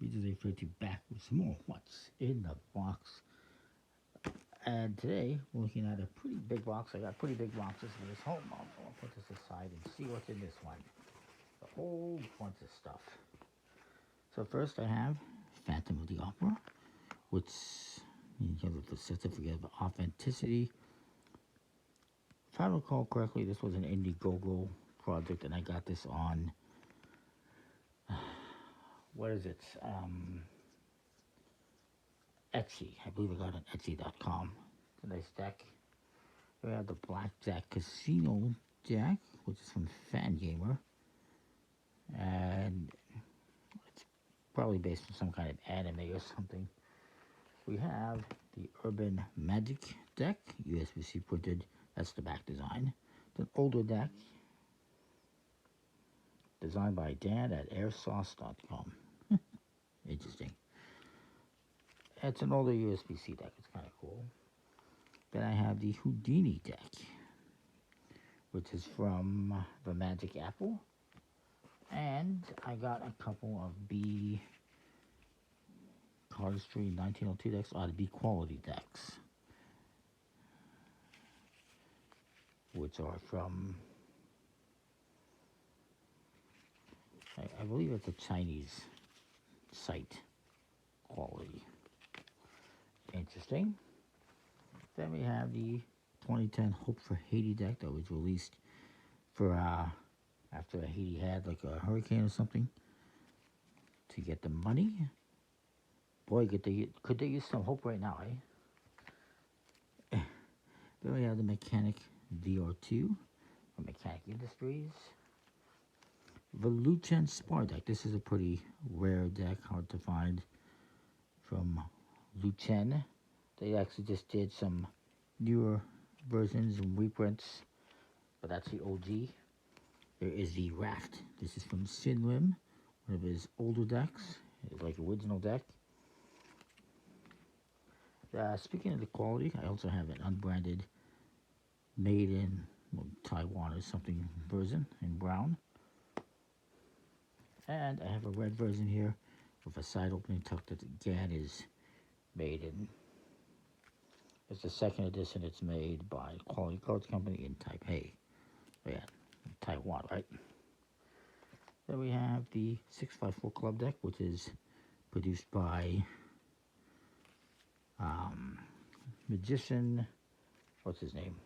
Readers refer to back with some more what's in the box. And today we're looking at a pretty big box. I got pretty big boxes for this home. I'll put this aside and see what's in this one. A whole bunch of stuff. So first I have Phantom of the Opera, which has the certificate of authenticity. If I recall correctly, this was an Indiegogo project, and I got this on what is it? Etsy. I believe I got it on Etsy.com. It's a nice deck. We have the Blackjack Casino deck, which is from Fangamer, and it's probably based on some kind of anime or something. We have the Urban Magic deck, USPCC printed. That's the back design. It's an older deck, designed by Dan at airsauce.com. Interesting. It's an older USPCC deck. It's kind of cool. Then I have the Houdini deck, which is from the Magic Apple. And I got a couple of B Cardistry 1902 decks, ought to be quality decks, which are from, I believe it's a Chinese site quality. Interesting. Then we have the 2010 Hope for Haiti deck that was released for after Haiti had like a hurricane or something to get the money. Boy, could they use some hope right now, eh? Then we have the Mechanic VR2 from Mechanic Industries. The Luchen Spar deck. This is a pretty rare deck, hard to find, from Luchen. They actually just did some newer versions and reprints, but that's the OG. There is the Raft. This is from Sinrim, one of his older decks. It's like original deck. Speaking of the quality, I also have an unbranded made in Taiwan or something version in brown. And I have a red version here with a side opening tuck that again is made in. It's the second edition. It's made by Quality Cards Company in Taipei. Oh, yeah, Taiwan, right? Then we have the 654 Club deck, which is produced by Magician, what's his name?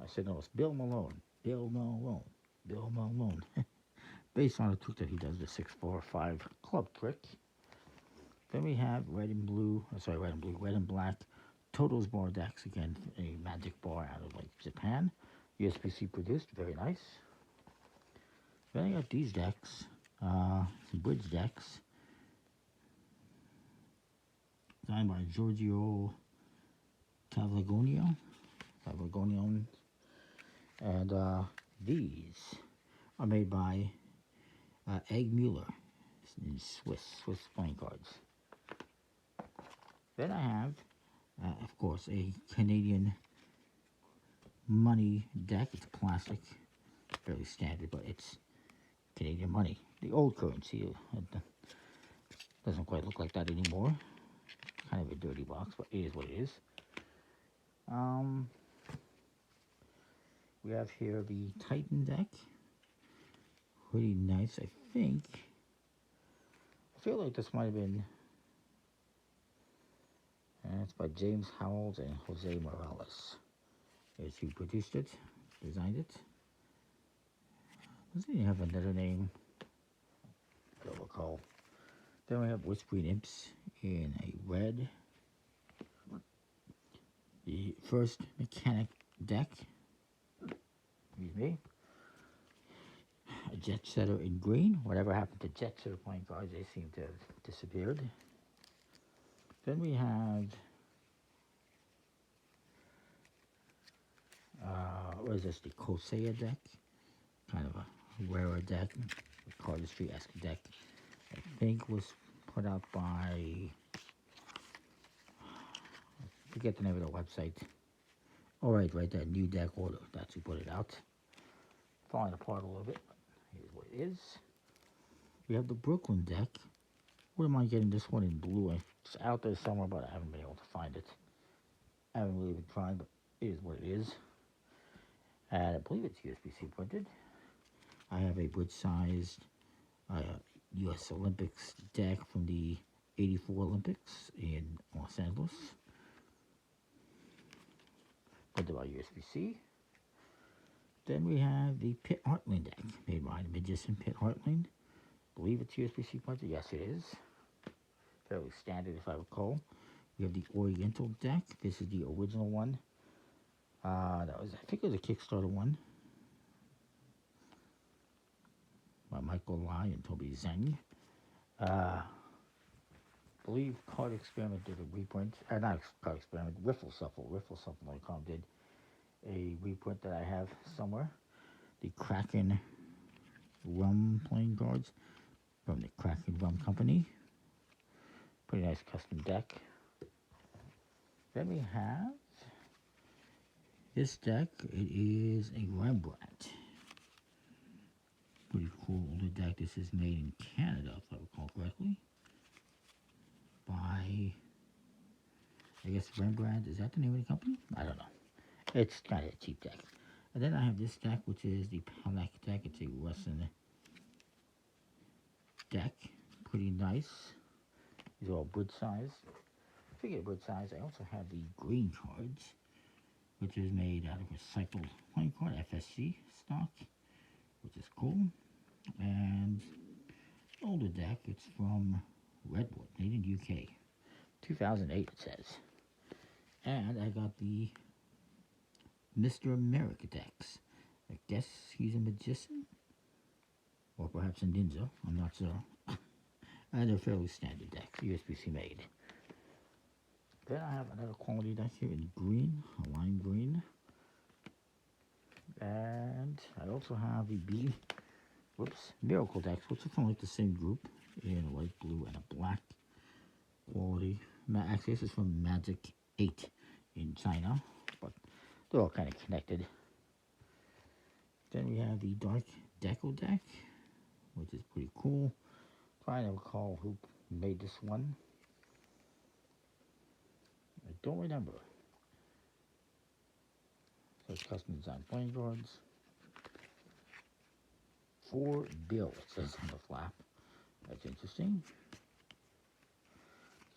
I said no, it's Bill Malone. Bill Malone. Based on a trick that he does, the 645 Club trick. Then we have red and black Totals bar decks, again, a magic bar out of like Japan. USPCC produced, very nice. Then I got these decks, some bridge decks, designed by Giorgio Cavaglionio, and these are made by Egg Mueller in Swiss playing cards. Then I have, of course, a Canadian money deck. It's plastic, fairly standard, but it's Canadian money. The old currency doesn't quite look like that anymore. Kind of a dirty box, but it is what it is. We have here the Titan deck. Pretty nice, I think. I feel like this might have been. It's by James Howells and Jose Morales. There's who produced it, designed it. Doesn't even have another name. I don't recall. Then we have Whispering Imps in a red. The first Mechanic deck. Excuse me. A Jet Setter in green. Whatever happened to Jet Setter playing cards? They seem to have disappeared. Then we have, what is this, the Kosea deck? Kind of a rarer deck, a cardistry-esque deck. I think was put out by, I forget the name of the website. Oh, right, that New Deck Order. That's who put it out. Falling apart a little bit, but here's what it is. We have the Brooklyn deck, Wouldn't mind getting this one in blue. It's out there somewhere, but I haven't been able to find it. I haven't really been trying, but it is what it is. And I believe it's USPCC printed. I have a bridge-sized U.S. Olympics deck from the '84 Olympics in Los Angeles. Printed by USPCC. Then we have the Pitt Hartland deck, made by the magician Pitt Hartland. I believe it's USPCC printed. Yes, it is. Fairly standard, if I recall. We have the Oriental deck. This is the original one. That was, I think it was a Kickstarter one. By Michael Lai and Toby Zeng. I believe Card Experiment did a reprint. Not Card Experiment, RiffleShuffle.com did a reprint that I have somewhere. The Kraken Rum playing cards from the Kraken Rum Company. Pretty nice custom deck. Then we have this deck. It is a Rembrandt. Pretty cool older deck. This is made in Canada, if I recall correctly. By, I guess, Rembrandt. Is that the name of the company? I don't know. It's kind of a cheap deck. And then I have this deck, which is the Palak deck. It's a Russian deck. Pretty nice. These are all bridge size. Figure bridge size. I also have the green cards, which is made out of recycled playing card, FSC stock, which is cool. And older deck, it's from Redwood, made in UK. 2008 it says. And I got the Mr. America decks. I guess he's a magician? Or perhaps a ninja, I'm not sure. And they're fairly standard decks, USPCC made. Then I have another quality deck here in green, a lime green. And I also have the Miracle decks, which are from like the same group, in a light blue and a black quality. Actually, this is from Magic 8 in China, but they're all kind of connected. Then we have the Dark Deco deck, which is pretty cool. Trying to recall who made this one. I don't remember. So it's custom design playing cards. For Bill, it says on the flap. That's interesting.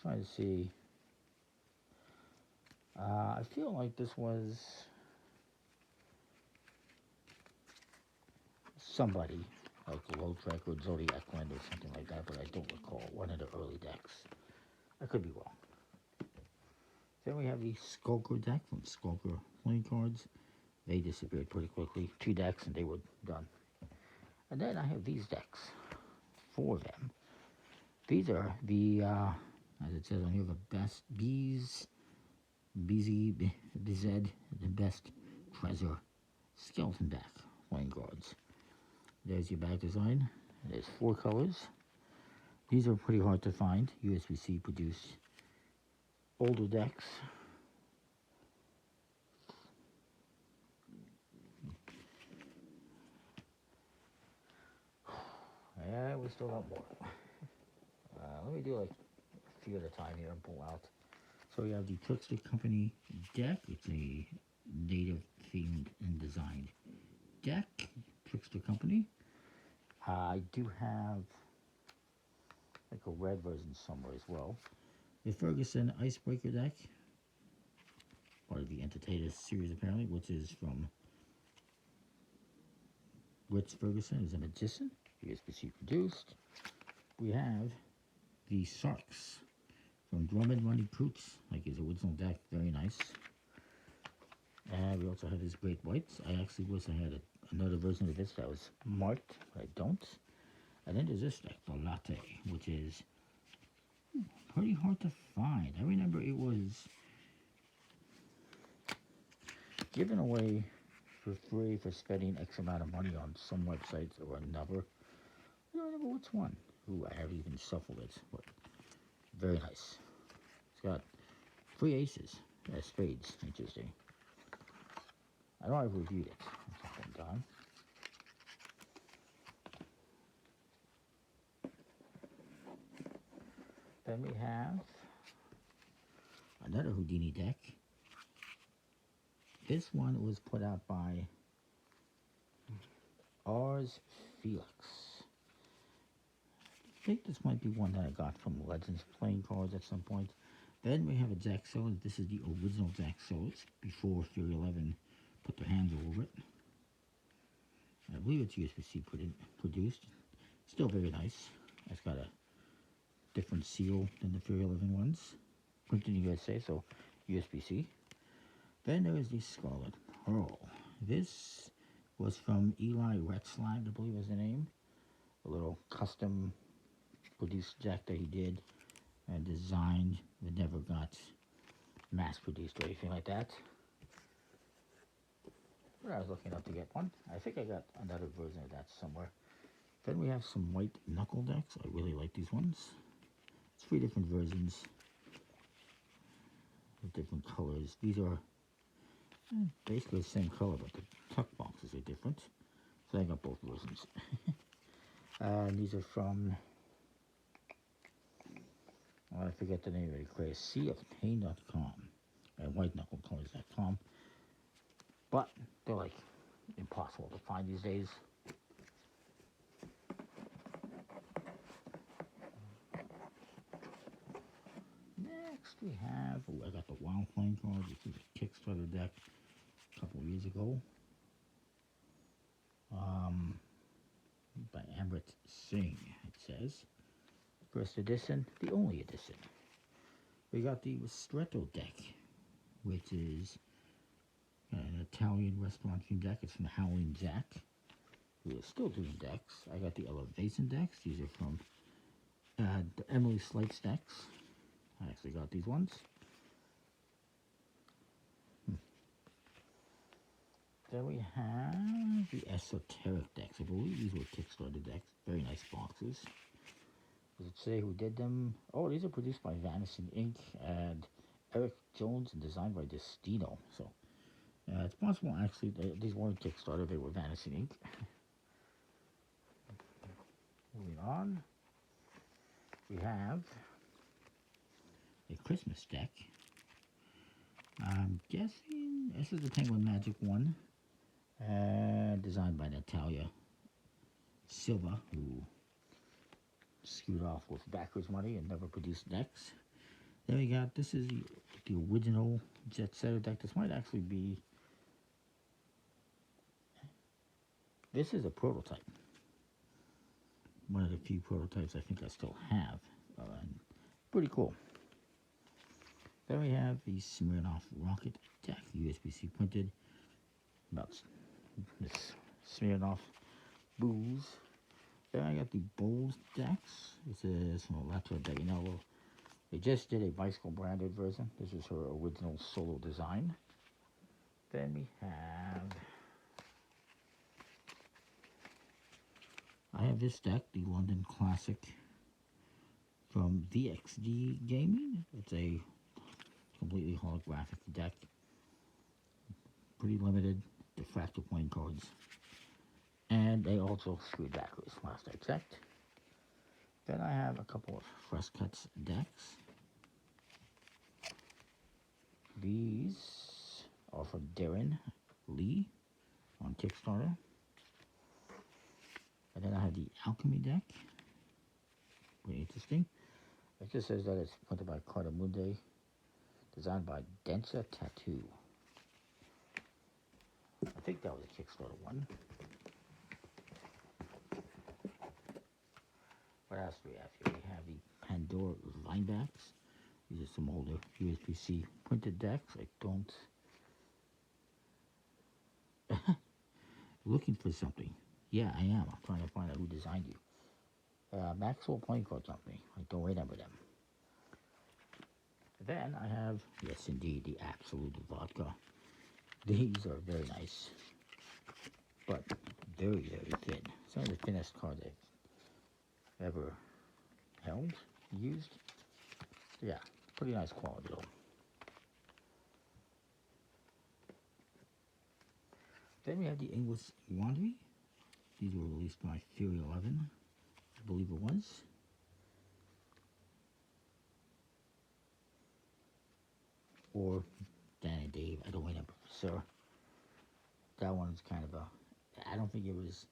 Trying to see. I feel like this was somebody, like Low Trek or Zodiac Land or something like that, but I don't recall. One of the early decks. I could be wrong. Then we have the Skulker deck from Skulker playing cards. They disappeared pretty quickly. 2 decks and they were done. And then I have these decks. 4 of them. These are the, as it says on here, the best BZ, the best treasure skeleton deck playing cards. There's your back design. There's 4 colors. These are pretty hard to find. USPCC produced older decks. Yeah, we still got more. Let me do like a few at a time here and pull out. So we have the Trickster Company deck. It's a native themed and designed deck. Trickster Company. I do have like a red version somewhere as well. The Ferguson Icebreaker deck. Part of the Entertainers series apparently, which is from Rich Ferguson, is a magician. USPCC produced. We have the Sharks from Drummond Money Coots, like his original deck, very nice. And we also have his Great Whites. I actually wish I had another version of this that was marked, but I don't. And then there's this deck, the Latte, which is pretty hard to find. I remember it was given away for free for spending X amount of money on some websites or another. I don't remember which one. Ooh, I haven't even shuffled it, but very nice. It's got 3 aces as spades. Interesting. I know I've reviewed it at some time. Then we have another Houdini deck. This one was put out by Ars Felix. I think this might be one that I got from Legends playing cards at some point. Then we have a Jack Sellers. This is the original Jack Sellers before Fury 11 put their hands all over it. I believe it's USPCC produced. Still very nice. It's got a different seal than the Fury 11 ones. Printed in USA, so USPCC. Then there is the Scarlet Pearl. This was from Eli Retzlag, I believe is the name. A little custom produced deck that he did and designed that never got mass produced or anything like that. But I was looking up to get one. I think I got another version of that somewhere. Then we have some white knuckle decks. I really like these ones. It's 3 different versions with different colors. These are basically the same color, but the tuck boxes are different. So I got both versions. These are from, I forget the name of it, created seaofpain.com and whiteknucklecolors.com. But they're like impossible to find these days. Next we have, I got the Wild Flame card. This is a Kickstarter deck a couple of years ago. By Amrit Singh, it says. First edition, the only edition. We got the Ristretto deck, which is an Italian restaurant themed deck. It's from Howling Jack, who is still doing decks. I got the Elevation decks. These are from the Emily Slights decks. I actually got these ones. Then we have the Esoteric decks. I believe these were Kickstarter decks. Very nice boxes. Does it say who did them? Oh, these are produced by Vanishing Inc. and Eric Jones and designed by Destino. So it's possible actually these weren't Kickstarter, they were Vanishing Inc. Moving on. We have a Christmas deck. I'm guessing this is the Penguin Magic one. Designed by Natalia Silva, who screwed off with backwards money and never produced decks. Then we got, this is the original Jet Setter deck. This might actually be, this is a prototype. One of the few prototypes I think I still have. Pretty cool. Then we have the Smirnoff Rocket deck, USPCC printed. About this Smirnoff booze. Then I got the Bowls decks. This is from Lato Daginello. They just did a bicycle branded version. This is her original solo design. Then we have, I have this deck, the London Classic from VXD Gaming. It's a completely holographic deck. Pretty limited, diffractor playing cards. And they also screwed backwards last I checked. Then I have a couple of Fresh Cuts decks. These are from Darren Lee on Kickstarter. And then I have the Alchemy deck. Pretty interesting. It just says that it's printed by Cartamundi, designed by Densa Tattoo. I think that was a Kickstarter one. What else do we have here? We have the Pandora Linebacks. These are some older USPCC printed decks. I don't... Looking for something. Yeah, I am. I'm trying to find out who designed you. Maxwell Playing Card Company. I don't remember them. Then I have, yes indeed, the Absolute Vodka. These are very nice, but very, very thin. Some of the thinnest cards I've ever held, used. Yeah, pretty nice quality though. Then we have the English Laundry. These were released by Fury 11, I believe it was. or Dan and Dave. I don't remember, sir. That one's kind of a. I don't think it was.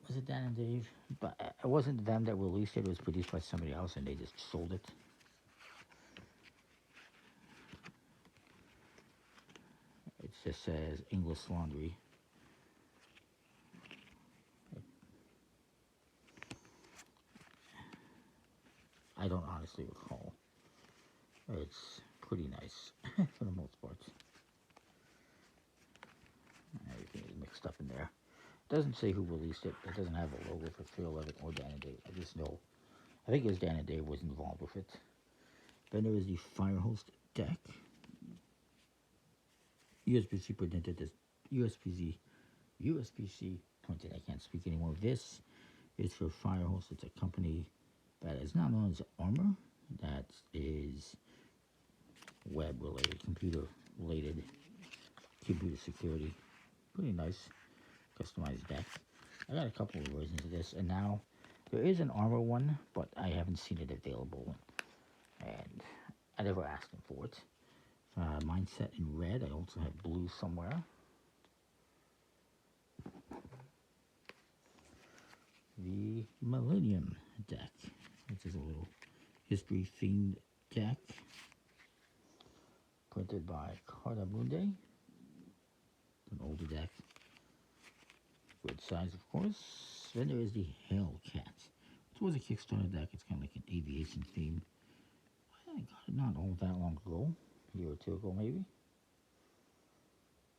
Was it Dan and Dave? But it wasn't them that released it. It was produced by somebody else, and they just sold it. It just says English Laundry. I don't honestly recall. It's pretty nice for the most part. Everything is mixed up in there. It doesn't say who released it. It doesn't have a logo for 311 or Dan and Dave. I just know. I think it was Dan and Dave was involved with it. Then there is the Firehose deck. USPC printed this. USPC printed. I can't speak anymore. This is for Firehose. It's a company that is not known as Armor. That is web related, computer related, computer security. Pretty nice customized deck. I got a couple of versions of this, and now there is an Armor one, but I haven't seen it available, and I never asked them for it. Mine's set in red. I also have blue somewhere. The Millennium deck, which is a little history themed deck, printed by Cartamundi. It's an older deck. Good size, of course. Then there is the Hellcat, which was a Kickstarter deck. It's kind of like an aviation theme. I got it not all that long ago, a year or two ago maybe.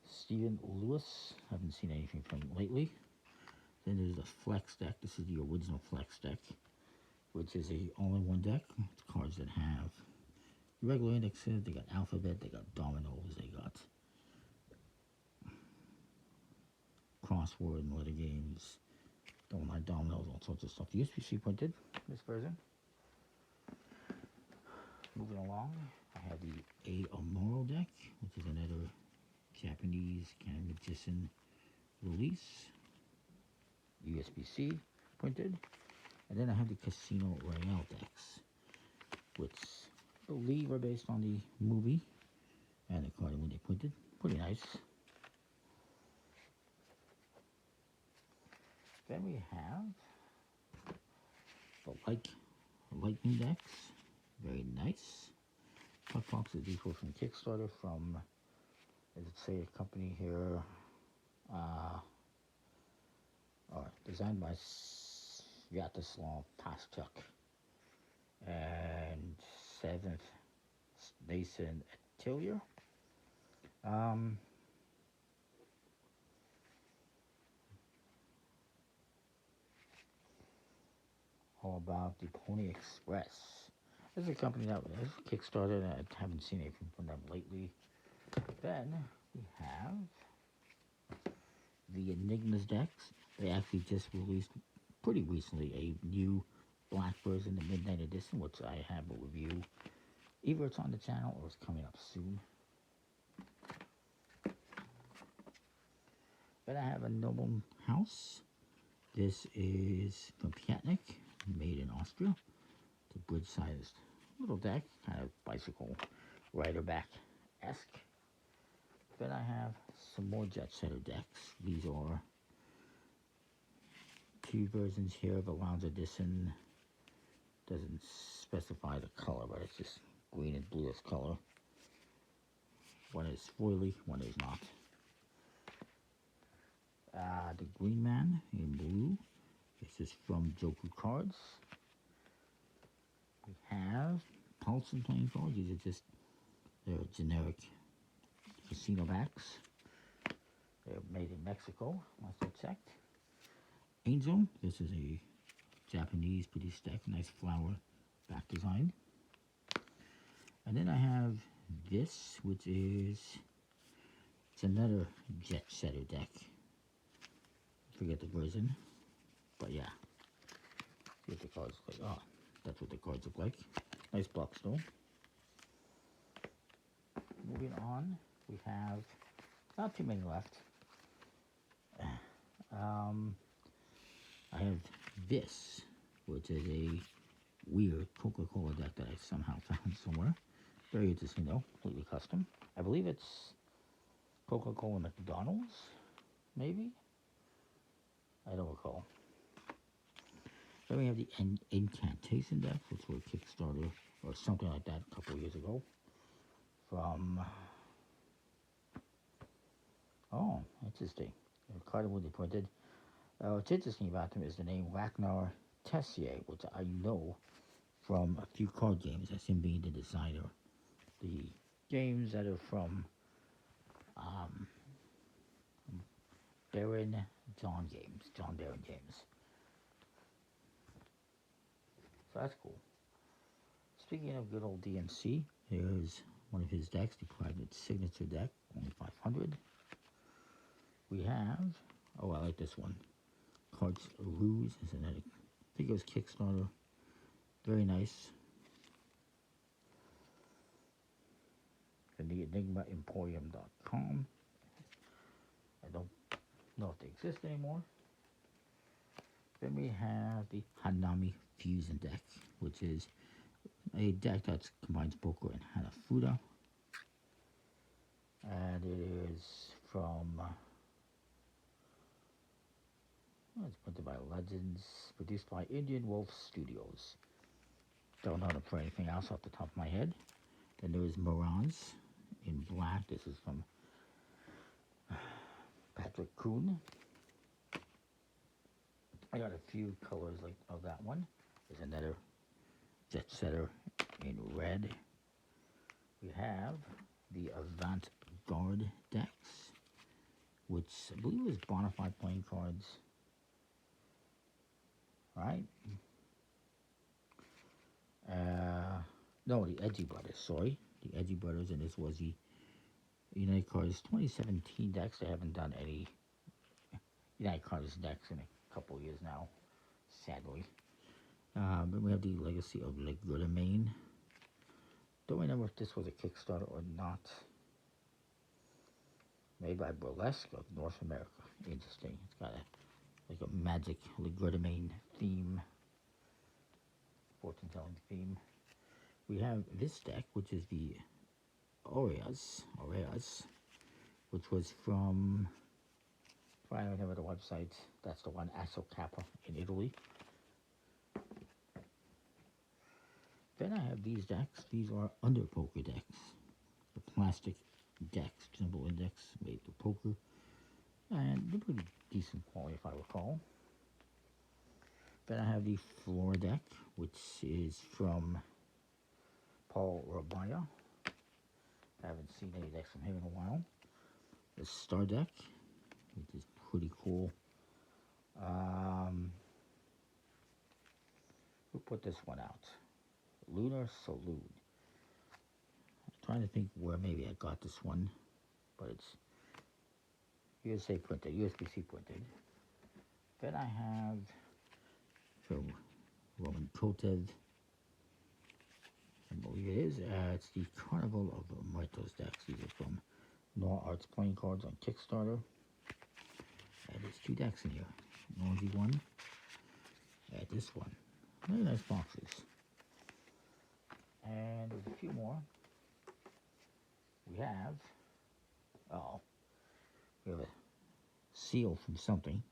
Stephen Lewis, haven't seen anything from him lately. Then there's the Flex deck. This is the original Flex deck, which is a all-in-one deck. It's cards that have regular indexes. They got alphabet. They got dominoes. They got crossword and letter games. Don't like dominoes, all sorts of stuff. The USPCC printed this version. Moving along, I have the A Amoro deck, which is another Japanese kind of magician release. USPCC printed. And then I have the Casino Royale decks, which I believe are based on the movie and the card when they printed. Pretty nice. Then we have the Lightning decks. Very nice. Puck boxes. These were from Kickstarter from, does it say a company here? Designed by Svyatoslav Paschuk and 7th Mason Atelier. All about the Pony Express. This is a company that was Kickstarter, and I haven't seen anything from them lately. Then we have the Enigmas decks. They actually just released pretty recently a new black version, the Midnight Edition, which I have a review. Either it's on the channel or it's coming up soon. Then I have a Noble House. This is from Piatnik, made in Austria. It's a bridge-sized little deck, kind of bicycle rider back-esque. Then I have some more Jet Setter decks. These are two versions here of a Lounge Edition. Doesn't specify the color, but it's just green and bluish color. One is foily, one is not. The Green Man in blue. This is from Joku Cards. We have Paulson playing cards. These are just their generic casino backs. They're made in Mexico, last I checked. Angel, this is a Japanese produced deck, nice flower back design. And then I have this, which is, it's another Jet Setter deck. Forget the version, but yeah. See what the cards look like. Oh, that's what the cards look like. Nice box though. Moving on, we have not too many left. I have this, which is a weird Coca-Cola deck that I somehow found somewhere. Very interesting though, completely custom. I believe it's Coca-Cola and McDonald's, maybe? I don't recall. Then we have the Incantation deck, which was Kickstarter or something like that a couple of years ago. From, oh, interesting. Cartamundi printed. What's interesting about them is the name Ragnar Tessier, which I know from a few card games. That's him being the designer. The games that are from um, Baron John Baron games. So that's cool. Speaking of good old DMC, here's one of his decks, the private signature deck, only 500. We have, oh, I like this one. Cards Ruse, I think it was Kickstarter. Very nice. And the EnigmaEmporium.com. I don't know if they exist anymore. Then we have the Hanami Fusion deck, which is a deck that combines poker and Hanafuda. And it is from, it's printed by Legends, produced by Indian Wolf Studios. Don't know how to play anything else off the top of my head. Then there is Miranda in black. This is from Patrick Kuhn. I got a few colors like of that one. There's another Jet Setter in red. We have the Avant-Garde decks, which I believe is Bonafide playing cards. Right? No, the Edgy Brothers, sorry. The Edgy Brothers, and this was the United Cards 2017 decks. They haven't done any United Cards decks in a couple of years now, sadly. Then we have the Legacy of GeriMan. Don't remember if this was a Kickstarter or not. Made by Burlesque of North America. Interesting. It's got a magic GeriMan theme, fortune-telling theme. We have this deck, which is the Aureas, which was from, if I don't remember the website, that's the one, Asso Kappa in Italy. Then I have these decks. These are under poker decks. The plastic decks, symbol index, made for poker. And they're pretty decent quality if I recall. Then I have the floor deck, which is from Paul Rabaya. I haven't seen any decks from him in a while. The star deck, which is pretty cool. Who put this one out? Lunar Salute. I'm trying to think where maybe I got this one, but it's USA printed, USPCC printed. Then I have from Roman Kotev, I believe it is. It's the Carnival of Mythos decks. These are from Noir Arts playing cards on Kickstarter. And there's two decks in here. Noisy one. And this one. Very nice boxes. And there's a few more. We have, we have a seal from something.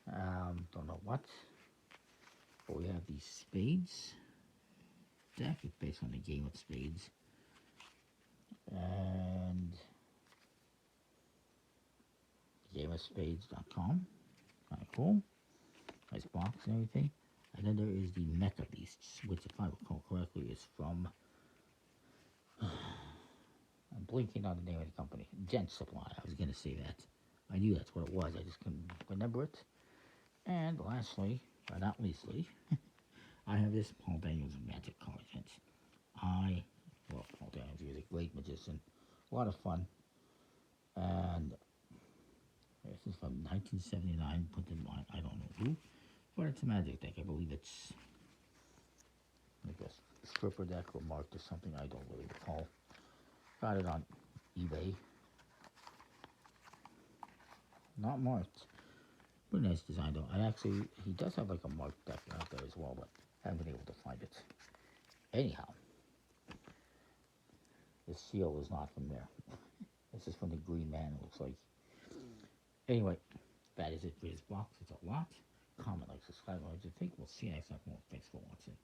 Don't know what. But we have the Spades deck. It's based on the game of Spades. And GameOfSpades.com. Kind of cool. Nice box and everything. And then there is the Mecha Beasts, which, if I recall correctly, is from, I'm blinking on the name of the company, Gent Supply. I was going to say that. I knew that's what it was. I just couldn't remember it. And lastly, but not leastly, I have this Paul Daniels Magic card. Paul Daniels is a great magician. A lot of fun. And this is from 1979, printed by I don't know who. But it's a magic deck. I believe it's like a stripper deck or marked or something. I don't really recall. Got it on eBay. Not marked. Pretty nice design though. He does have like a marked deck out there as well, but I haven't been able to find it. Anyhow, the seal is not from there. This is from the GeriMan, it looks like. Anyway, that is it for this box. It's a lot. Comment, like, subscribe, what you think. We'll see you next time. Thanks for watching.